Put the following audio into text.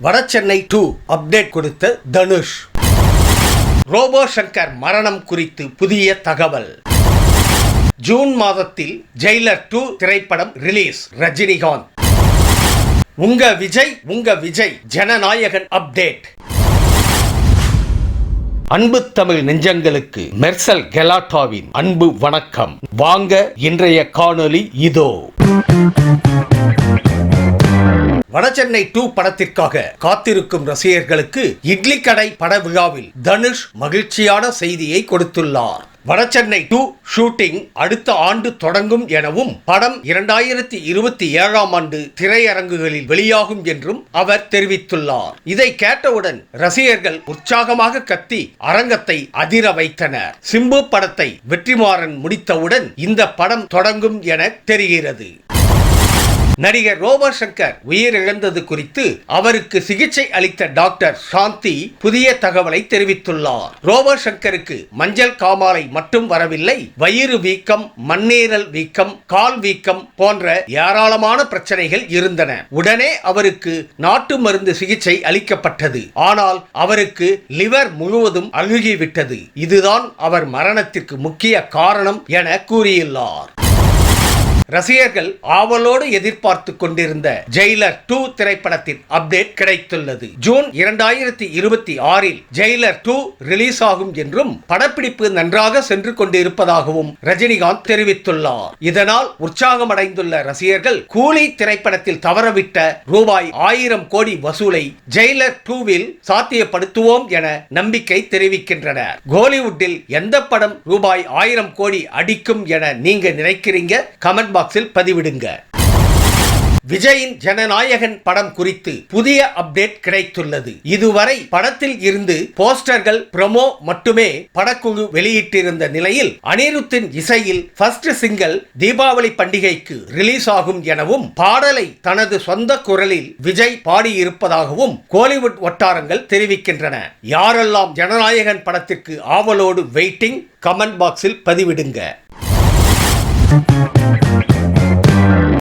Vadachennai 2 update கொடுத்த Dhanush. Robot Shankar மரணம் குறித்து புதிய தகவல். ஜூன் மாதத்தில் ஜெயிலர் 2 திரைப்படம் ரிலீஸ். ரஜினிகாந்த். உங்க விஜய் ஜனநாயகன் அப்டேட். அன்பு தமிழ் நெஞ்சங்களுக்கு மெர்சல் கெலாட்டாவின் அன்பு வணக்கம். வாங்க இன்றைய காணொளி இதோ. வடசென்னை 2 படத்திற்காக காத்திருக்கும் ரசிகர்களுக்கு இட்லி கடை பட விழாவில் தனுஷ் மகிழ்ச்சியான செய்தியை கொடுத்துள்ளார். வடசென்னை 2 ஷூட்டிங் அடுத்த ஆண்டு தொடங்கும் எனவும் படம் 2027ஆம் ஆண்டு திரையரங்குகளில் வெளியாகும் என்றும் அவர் தெரிவித்துள்ளார். இதை கேட்டவுடன் ரசிகர்கள் உற்சாகமாக கத்தி அரங்கத்தை அதிர வைத்தனர். சிம்பு படத்தை வெற்றிமாறன் முடித்தவுடன் இந்த படம் தொடங்கும் என தெரிகிறது. நடிகர் ரோபோ சங்கர் உயிரிழந்தது குறித்து அவருக்கு சிகிச்சை அளித்த டாக்டர் சாந்தி புதிய தகவலை தெரிவித்துள்ளார். ரோபோ சங்கருக்கு மஞ்சள் காமாலை மட்டும் வரவில்லை, வயிறு வீக்கம், மண்ணீரல் வீக்கம், கால் வீக்கம் போன்ற ஏராளமான பிரச்சனைகள் இருந்தன. உடனே அவருக்கு நாட்டு மருந்து சிகிச்சை அளிக்கப்பட்டது. ஆனால் அவருக்கு லிவர் முழுவதும் அழுகிவிட்டது. இதுதான் அவர் மரணத்திற்கு முக்கிய காரணம் என கூறியுள்ளார். ரசிகர்கள் ஆவலோடு எதிர்பார்த்து கொண்டிருந்த ஜெயிலர் 2 திரைப்படத்தின் அப்டேட் கிடைத்துள்ளது. ஜூன் 2026இல் ஜெயிலர் 2 ரிலீஸ் ஆகும் என்றும் படப்பிடிப்பு நன்றாக சென்று கொண்டிருப்பதாகவும் ரஜினிகாந்த் தெரிவித்துள்ளார். இதனால் உற்சாகமடைந்துள்ள ரசிகர்கள் கூலி திரைப்படத்தில் தவறவிட்ட ரூபாய் 1000 கோடி வசூலை ஜெயிலர் 2வில் சாத்தியப்படுத்துவோம் என நம்பிக்கை தெரிவிக்கின்றனர். கோலிவுட்டில் எந்த படம் ரூபாய் 1000 கோடி அடிக்கும் என நீங்க நினைக்கிறீங்க? கமெண்ட் பாக்ஸில் பதிவிடுங்க. விஜயின் ஜனநாயகன் படம் குறித்து புதிய அப்டேட் கிடைத்துள்ளது. இதுவரை படத்தில் இருந்து போஸ்டர்கள், ப்ரோமோ மட்டுமே படக்குழு வெளியிட்டிருந்த நிலையில் அனிருத்தின் இசையில் ஃபர்ஸ்ட் சிங்கிள் தீபாவளி பண்டிகைக்கு ரிலீஸ் ஆகும் எனவும் பாடலை தனது சொந்த குரலில் விஜய் பாடியிருப்பதாகவும் கோலிவுட் வட்டாரங்கள் தெரிவிக்கின்றன. யாரெல்லாம் ஜனநாயகன் படத்திற்கு ஆவலோடு வெயிட்டிங்? கமெண்ட் பாக்ஸில் பதிவிடுங்க.